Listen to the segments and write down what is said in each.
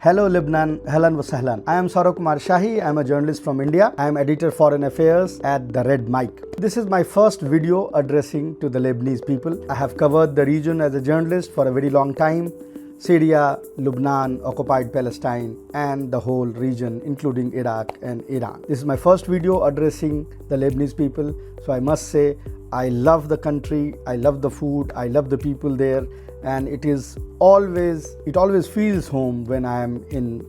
Hello Lebanon, Halan wa Sahlan. I am Saurabh Kumar Shahi. I am a journalist from India. I am editor Foreign Affairs at the Red Mic. This is my first video addressing to the Lebanese people. I have covered the region as a journalist for a very long time. Syria, Lebanon, occupied Palestine, and the whole region, including Iraq and Iran. This is my first video addressing the Lebanese people. So I must say, I love the country, I love the food, I love the people there, and it always feels home when I am in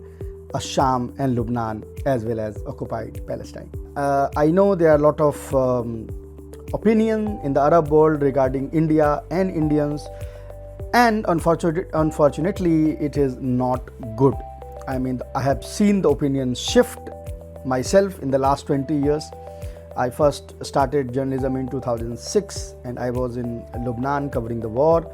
Sham and Lebanon as well as occupied Palestine. I know there are a lot of opinion in the Arab world regarding India and Indians, and unfortunately it is not good. I mean, I have seen the opinion shift myself in the last 20 years. I first started journalism in 2006 and I was in Lebanon covering the war.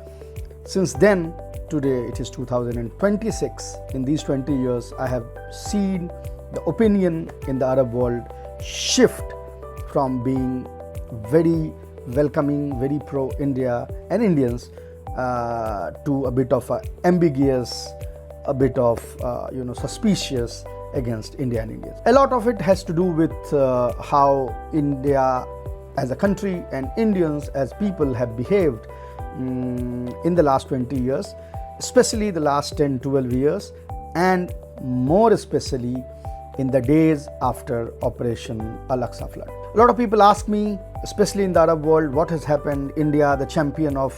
Since then, today it is 2026. In these 20 years, I have seen the opinion in the Arab world shift from being very welcoming, very pro-India and Indians to a bit of ambiguous, a bit of suspicious against India and Indians. A lot of it has to do with how India as a country and Indians as people have behaved in the last 20 years, especially the last 10-12 years, and more especially in the days after Operation Al-Aqsa flood. A lot of people ask me, especially in the Arab world, what has happened? India, the champion of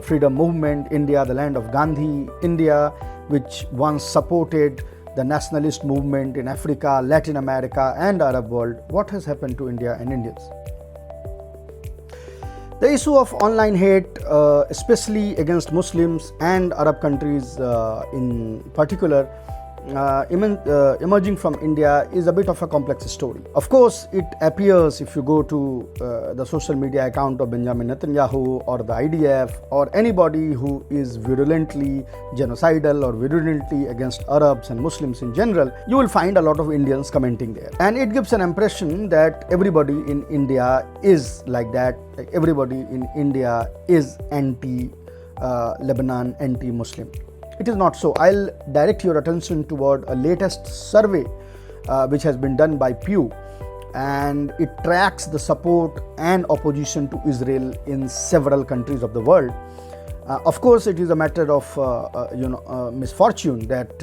freedom movement, India, the land of Gandhi, India, which once supported the nationalist movement in Africa, Latin America and Arab world. What has happened to India and Indians? The issue of online hate, especially against Muslims and Arab countries in particular, emerging from India is a bit of a complex story. Of course, it appears if you go to the social media account of Benjamin Netanyahu or the IDF or anybody who is virulently genocidal or virulently against Arabs and Muslims in general, you will find a lot of Indians commenting there. And it gives an impression that everybody in India is like that, like everybody in India is anti-Lebanon, anti-Muslim. It is not so. I'll direct your attention toward a latest survey which has been done by Pew, and it tracks the support and opposition to Israel in several countries of the world. Of course, it is a matter of misfortune that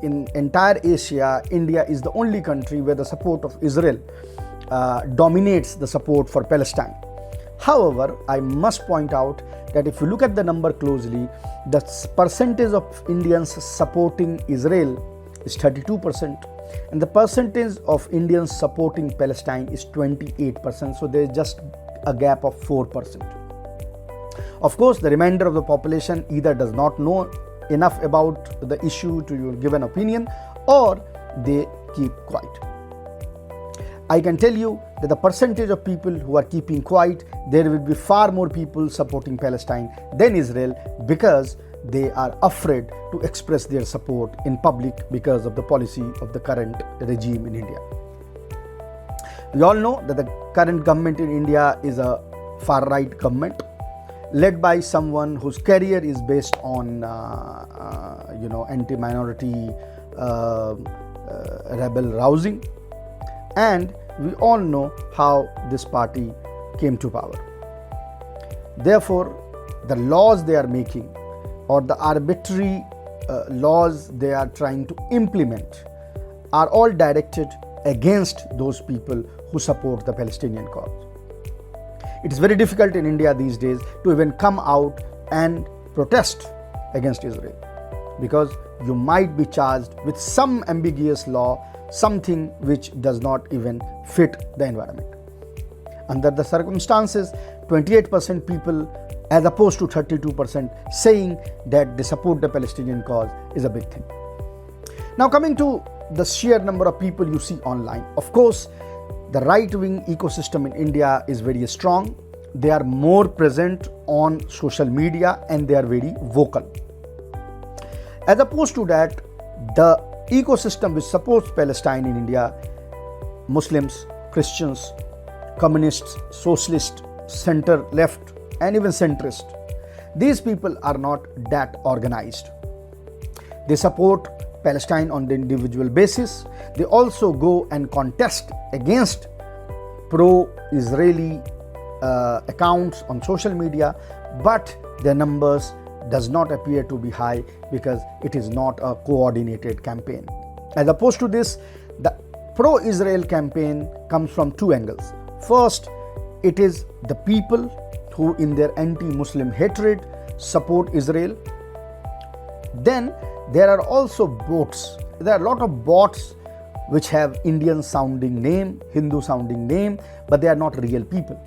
in entire Asia, India is the only country where the support of Israel dominates the support for Palestine. However, I must point out that if you look at the number closely, the percentage of Indians supporting Israel is 32% and the percentage of Indians supporting Palestine is 28%. So there is just a gap of 4%. Of course, the remainder of the population either does not know enough about the issue to give an opinion or they keep quiet. I can tell you that the percentage of people who are keeping quiet, there will be far more people supporting Palestine than Israel because they are afraid to express their support in public because of the policy of the current regime in India. We all know that the current government in India is a far-right government led by someone whose career is based on anti-minority rebel rousing, and we all know how this party came to power. Therefore, the laws they are making or the arbitrary laws they are trying to implement are all directed against those people who support the Palestinian cause. It is very difficult in India these days to even come out and protest against Israel because you might be charged with some ambiguous law, something which does not even fit the environment. Under the circumstances, 28% people as opposed to 32% saying that they support the Palestinian cause is a big thing. Now coming to the sheer number of people you see online, of course, the right-wing ecosystem in India is very strong. They are more present on social media and they are very vocal. As opposed to that, the ecosystem which supports Palestine in India, Muslims, Christians, communists, socialists, center, left, and even centrist, these people are not that organized. They support Palestine on the individual basis. They also go and contest against pro-Israeli accounts on social media, but their numbers does not appear to be high because it is not a coordinated campaign. As opposed to this, the pro-Israel campaign comes from two angles. First, it is the people who in their anti-Muslim hatred support Israel. Then there are also bots. There are a lot of bots which have Indian sounding name, Hindu sounding name, but they are not real people.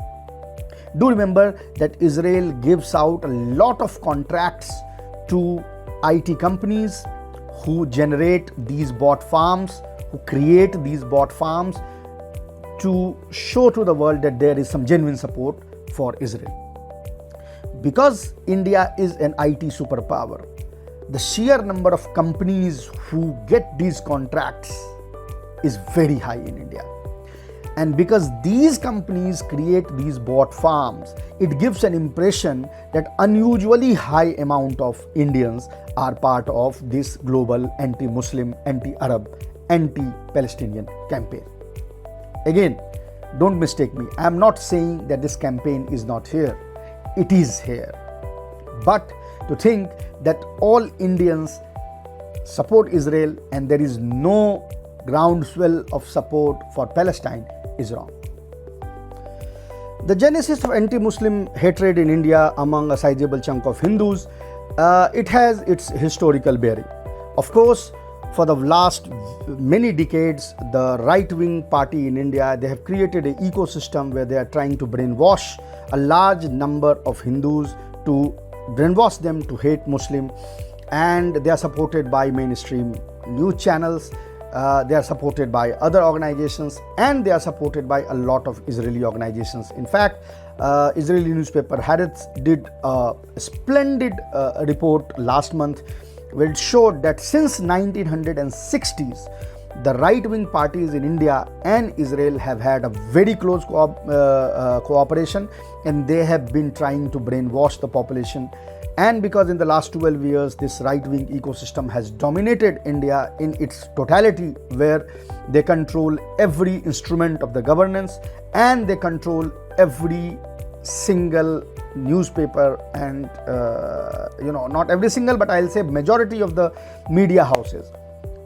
Do remember that Israel gives out a lot of contracts to IT companies who generate these bot farms, who create these bot farms to show to the world that there is some genuine support for Israel. Because India is an IT superpower, the sheer number of companies who get these contracts is very high in India. And because these companies create these bot farms, it gives an impression that unusually high amount of Indians are part of this global anti-Muslim, anti-Arab, anti-Palestinian campaign. Again, don't mistake me. I am not saying that this campaign is not here. It is here. But to think that all Indians support Israel and there is no groundswell of support for Palestine is wrong. The genesis of anti-Muslim hatred in India among a sizable chunk of Hindus, it has its historical bearing. Of course, for the last many decades, the right-wing party in India, they have created an ecosystem where they are trying to brainwash a large number of Hindus, to brainwash them to hate Muslim, and they are supported by mainstream news channels. They are supported by other organizations, and they are supported by a lot of Israeli organizations. In fact, Israeli newspaper Haaretz did a splendid report last month where it showed that since 1960s, the right-wing parties in India and Israel have had a very close cooperation, and they have been trying to brainwash the population. And because in the last 12 years, this right-wing ecosystem has dominated India in its totality, where they control every instrument of the governance and they control every single newspaper and, not every single, but I'll say majority of the media houses.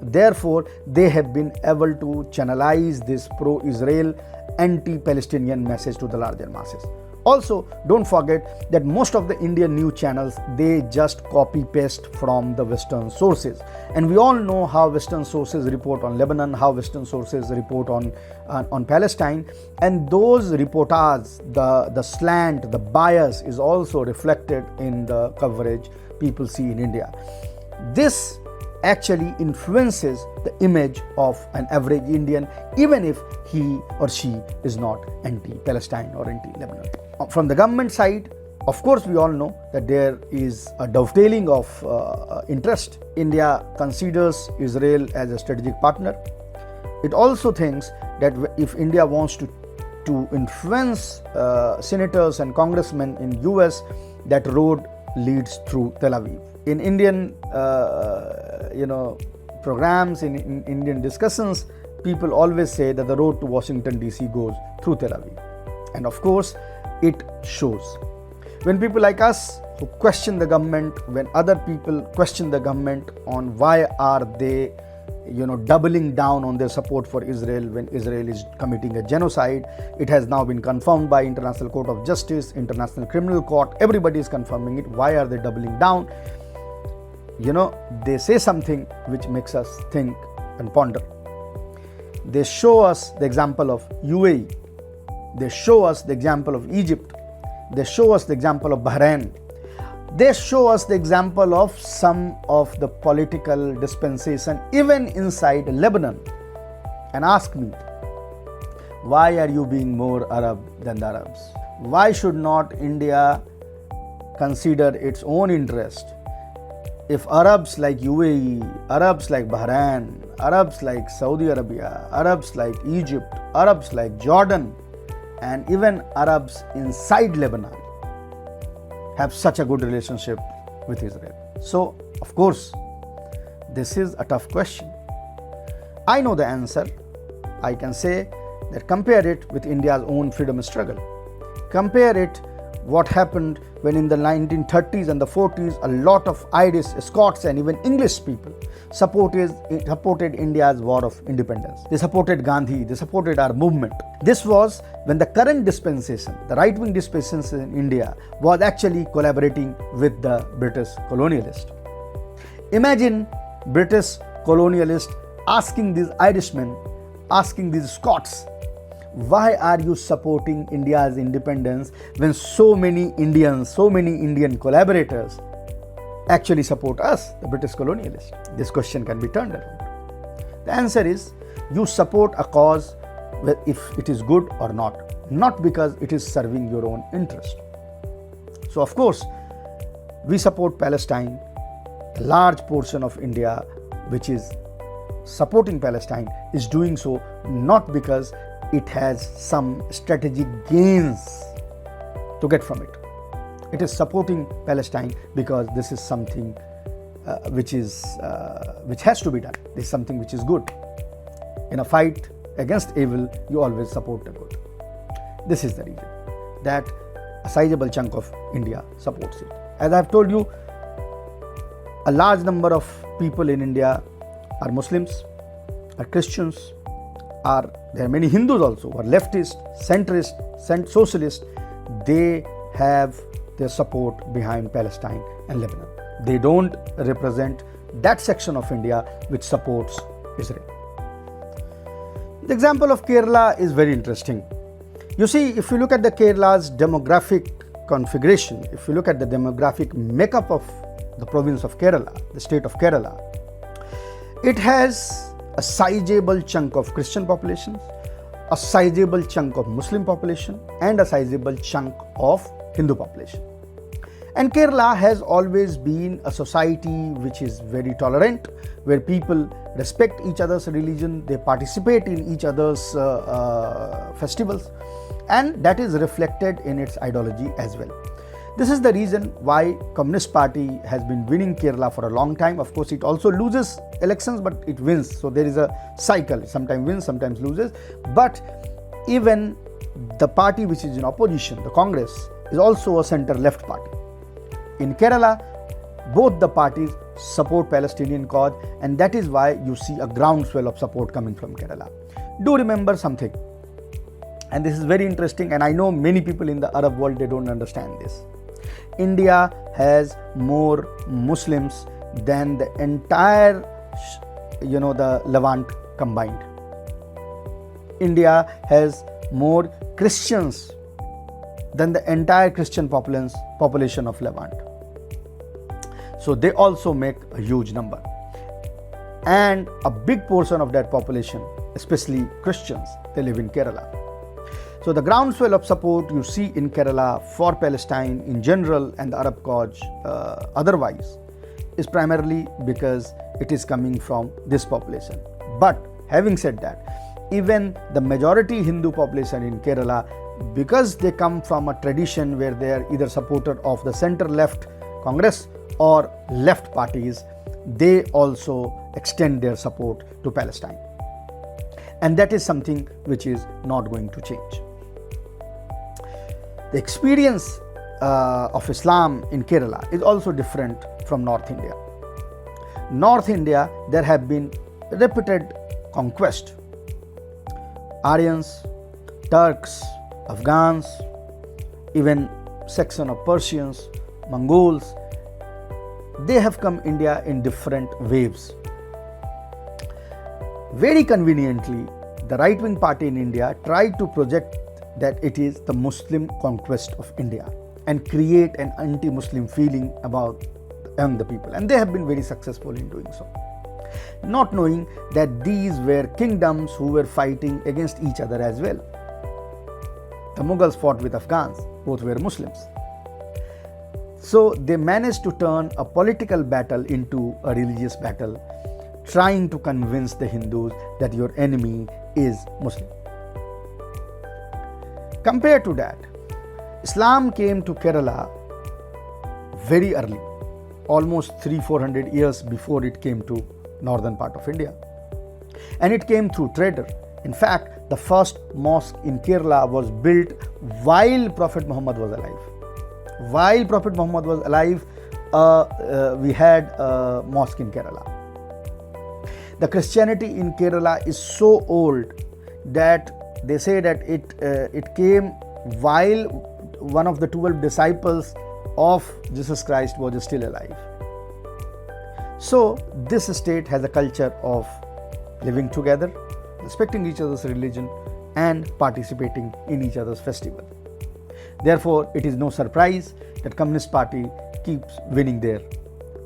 Therefore, they have been able to channelize this pro-Israel, anti-Palestinian message to the larger masses. Also, don't forget that most of the Indian news channels, they just copy paste from the Western sources, and we all know how Western sources report on Lebanon, how Western sources report on Palestine, and those reportages, the slant, the bias is also reflected in the coverage people see in India. This actually influences the image of an average Indian, even if he or she is not anti-Palestine or anti-Lebanon. From the government side, of course, we all know that there is a dovetailing of interest. India considers Israel as a strategic partner. It also thinks that if India wants to influence senators and congressmen in US, that road leads through Tel Aviv. In Indian programs, in Indian discussions, people always say that the road to Washington DC goes through Tel Aviv. And of course, it shows. When people like us who question the government, when other people question the government on why are they doubling down on their support for Israel when Israel is committing a genocide, it has now been confirmed by International Court of Justice, International Criminal Court, everybody is confirming it. Why are they doubling down? They say something which makes us think and ponder. They show us the example of UAE. They show us the example of Egypt. They show us the example of Bahrain. They show us the example of some of the political dispensation even inside Lebanon, and ask me, why are you being more Arab than the Arabs? Why should not India consider its own interest? If Arabs like UAE, Arabs like Bahrain, Arabs like Saudi Arabia, Arabs like Egypt, Arabs like Jordan, and even Arabs inside Lebanon have such a good relationship with Israel. So, of course, this is a tough question. I know the answer. I can say that compare it with India's own freedom struggle. Compare it what happened when in the 1930s and the 40s a lot of Irish, Scots and even English people supported India's war of independence. They supported Gandhi, they supported our movement. This was when the current dispensation, the right-wing dispensation in India, was actually collaborating with the British colonialists. Imagine British colonialists asking these Irishmen, asking these Scots, why are you supporting India's independence when so many Indian collaborators actually support us, the British colonialists? This question can be turned around. The answer is, you support a cause if it is good or not because it is serving your own interest. So of course, we support Palestine. A large portion of India which is supporting Palestine is doing so not because it has some strategic gains to get from it. It is supporting Palestine because this is something which has to be done. This is something which is good. In a fight against evil, you always support the good. This is the reason that a sizable chunk of India supports it. As I have told you, a large number of people in India are Muslims, are Christians, there are many Hindus also who are leftist, centrist, socialist. They have their support behind Palestine and Lebanon. They don't represent that section of India which supports Israel. The example of Kerala is very interesting. You see, if you look at the Kerala's demographic configuration, if you look at the demographic makeup of the province of Kerala, the state of Kerala, it has a sizable chunk of Christian population, a sizable chunk of Muslim population and a sizable chunk of Hindu population. And Kerala has always been a society which is very tolerant, where people respect each other's religion, they participate in each other's festivals, and that is reflected in its ideology as well. This is the reason why Communist Party has been winning Kerala for a long time. Of course, it also loses elections, but it wins. So there is a cycle. Sometimes wins, sometimes loses. But even the party which is in opposition, the Congress, is also a center-left party. In Kerala, both the parties support Palestinian cause, and that is why you see a groundswell of support coming from Kerala. Do remember something, and this is very interesting, and I know many people in the Arab world, they don't understand this. India has more Muslims than the entire, the Levant combined. India has more Christians than the entire Christian population of Levant. So they also make a huge number. And a big portion of that population, especially Christians, they live in Kerala. So the groundswell of support you see in Kerala for Palestine in general and the Arab cause otherwise is primarily because it is coming from this population. But having said that, even the majority Hindu population in Kerala, because they come from a tradition where they are either supporter of the center-left Congress or left parties, they also extend their support to Palestine. And that is something which is not going to change. The experience of Islam in Kerala is also different from North India. North India, there have been repeated conquest. Aryans, Turks, Afghans, even section of Persians, Mongols, they have come India in different waves. Very conveniently, the right-wing party in India tried to project that it is the Muslim conquest of India and create an anti-Muslim feeling among the people, and they have been very successful in doing so, not knowing that these were kingdoms who were fighting against each other as well. The Mughals fought with Afghans, both were Muslims. So they managed to turn a political battle into a religious battle, trying to convince the Hindus that your enemy is Muslim. Compared to that, Islam came to Kerala very early, almost 300-400 years before it came to northern part of India. And it came through trader. In fact, the first mosque in Kerala was built while Prophet Muhammad was alive. While Prophet Muhammad was alive, we had a mosque in Kerala. The Christianity in Kerala is so old that they say that it came while one of the 12 disciples of Jesus Christ was still alive. So this state has a culture of living together, respecting each other's religion and participating in each other's festival. Therefore, it is no surprise that Communist Party keeps winning there.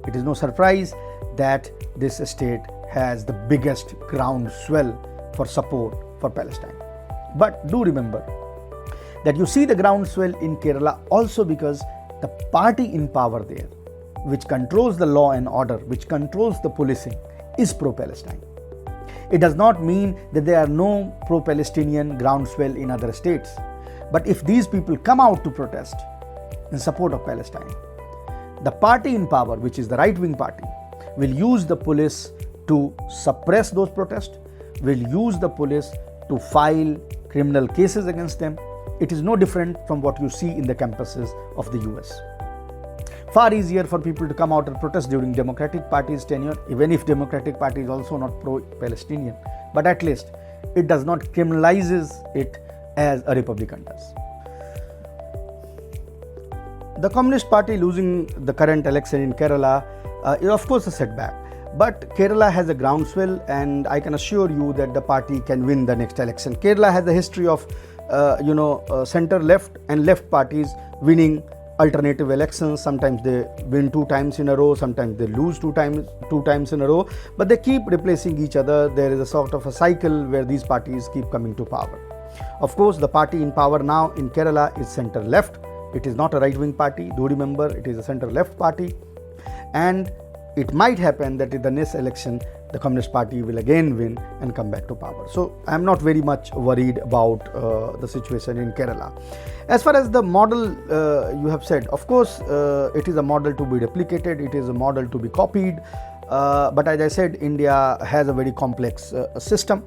It is no surprise that this state has the biggest groundswell for support for Palestine. But do remember that you see the groundswell in Kerala also because the party in power there, which controls the law and order, which controls the policing, is pro-Palestine. It does not mean that there are no pro-Palestinian groundswell in other states. But if these people come out to protest in support of Palestine, the party in power, which is the right-wing party, will use the police to suppress those protests, will use the police to file criminal cases against them. It is no different from what you see in the campuses of the US. Far easier for people to come out and protest during Democratic Party's tenure, even if Democratic Party is also not pro-Palestinian, but at least it does not criminalizes it as a Republican does. The Communist Party losing the current election in Kerala is of course a setback, but Kerala has a groundswell and I can assure you that the party can win the next election. Kerala has a history of center left and left parties winning alternative elections. Sometimes they win 2 times in a row, sometimes they lose two times in a row, but they keep replacing each other. There is a sort of a cycle where these parties keep coming to power. Of course, the party in power now in Kerala is center left. It is not a right-wing party. Do remember, it is a center left party, and it might happen that in the next election the Communist Party will again win and come back to power. So I am not very much worried about the situation in Kerala. As far as the model you have said, of course it is a model to be replicated, it is a model to be copied, but as I said, India has a very complex system.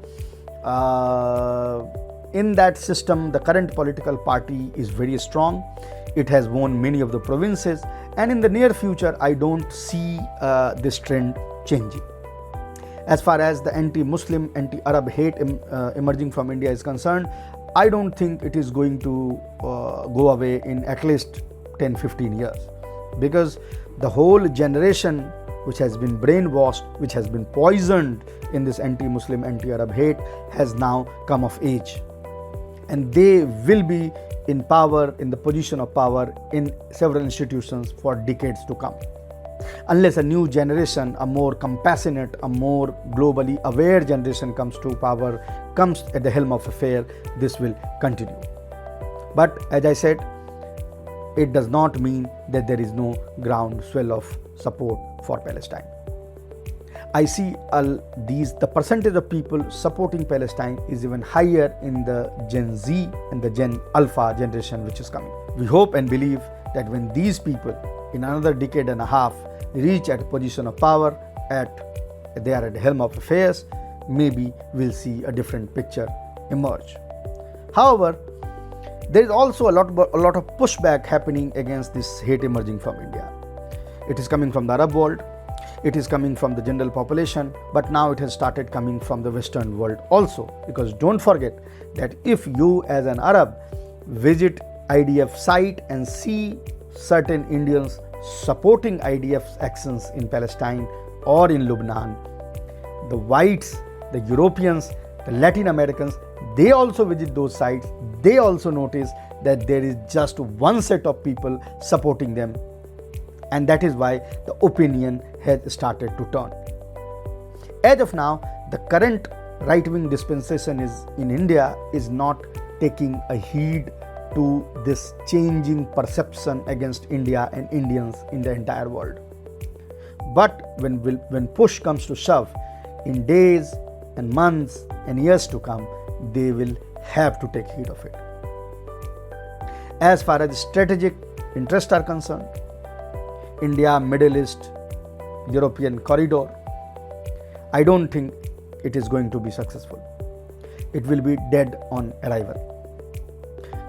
In that system, the current political party is very strong. It has won many of the provinces, and in the near future I don't see this trend changing. As far as the anti-Muslim, anti-Arab hate emerging from India is concerned, I don't think it is going to go away in at least 10-15 years, because the whole generation which has been brainwashed, which has been poisoned in this anti-Muslim, anti-Arab hate has now come of age, and they will be in power, in the position of power in several institutions for decades to come. Unless a new generation, a more compassionate, a more globally aware generation comes to power, comes at the helm of affair, this will continue. But as I said, it does not mean that there is no groundswell of support for Palestine. I see the percentage of people supporting Palestine is even higher in the Gen Z and the Gen Alpha generation which is coming. We hope and believe that when these people in another decade and a half reach at a position of power, they are at the helm of affairs, maybe we'll see a different picture emerge. However, there is also a lot of pushback happening against this hate emerging from India. It is coming from the Arab world, it is coming from the general population, but now it has started coming from the Western world also. Because don't forget that if you as an Arab visit IDF site and see certain Indians supporting IDF's actions in Palestine or in Lebanon, the whites, the Europeans, the Latin Americans, they also visit those sites. They also notice that there is just one set of people supporting them, and that is why the opinion has started to turn. As of now, the current right-wing dispensation in India is not taking a heed to this changing perception against India and Indians in the entire world. But when push comes to shove, in days and months and years to come, they will have to take heed of it. As far as strategic interests are concerned, India, Middle East, European corridor, I don't think it is going to be successful. It will be dead on arrival.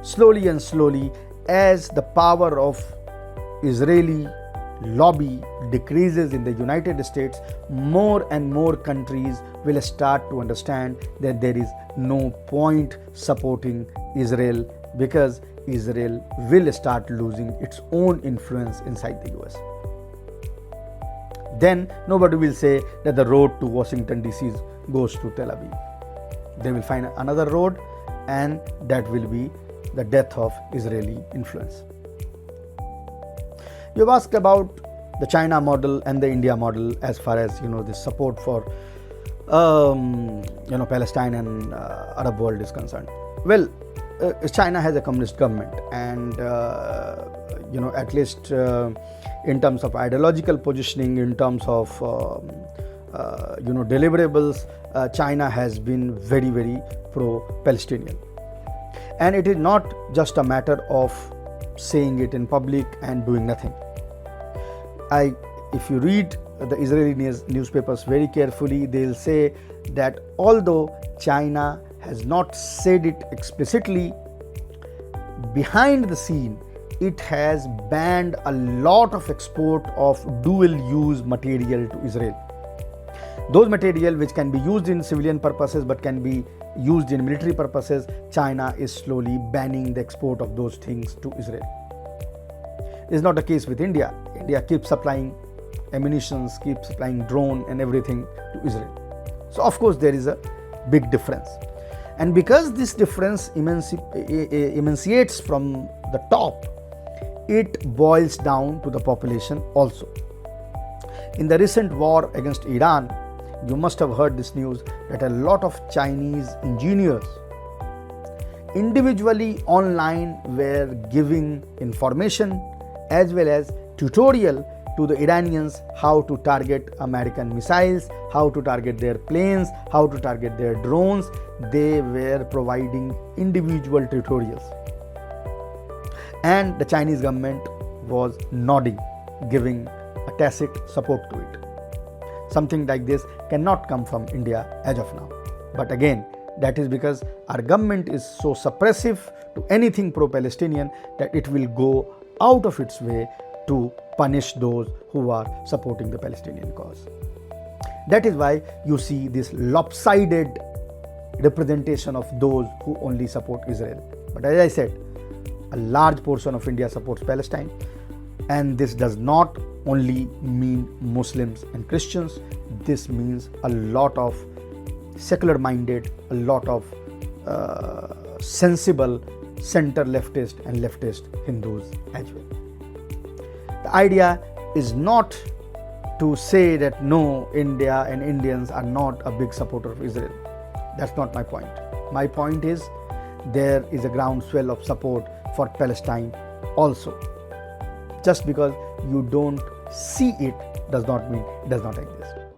Slowly and slowly, as the power of Israeli lobby decreases in the United States, more and more countries will start to understand that there is no point supporting Israel, because Israel will start losing its own influence inside the US. Then nobody will say that the road to Washington DC goes to Tel Aviv. They will find another road, and that will be the death of Israeli influence. You have asked about the China model and the India model as far as the support for Palestine and Arab world is concerned. Well, China has a communist government, and at least in terms of ideological positioning, in terms of deliverables, China has been very, very pro-Palestinian. And it is not just a matter of saying it in public and doing nothing. If you read the Israeli newspapers very carefully, they'll say that although China has not said it explicitly, behind the scene it has banned a lot of export of dual-use material to Israel. Those material which can be used in civilian purposes but can be used in military purposes, China is slowly banning the export of those things to Israel. This is not the case with India. India keeps supplying ammunition, keeps supplying drone and everything to Israel. So of course there is a big difference. And because this difference emancipates from the top, it boils down to the population also. In the recent war against Iran, you must have heard this news that a lot of Chinese engineers individually online were giving information as well as tutorial to the Iranians how to target American missiles, how to target their planes, how to target their drones. They were providing individual tutorials, and the Chinese government was nodding, giving a tacit support to it. Something like this cannot come from India as of now. But again, that is because our government is so suppressive to anything pro-Palestinian that it will go out of its way to punish those who are supporting the Palestinian cause. That is why you see this lopsided representation of those who only support Israel. But as I said, a large portion of India supports Palestine, and this does not only mean Muslims and Christians. This means a lot of secular minded, a lot of sensible center leftist and leftist Hindus as well. The idea is not to say that no, India and Indians are not a big supporter of Israel. That's not my point. My point is there is a groundswell of support for Palestine also. Just because you don't see it does not mean it does not exist.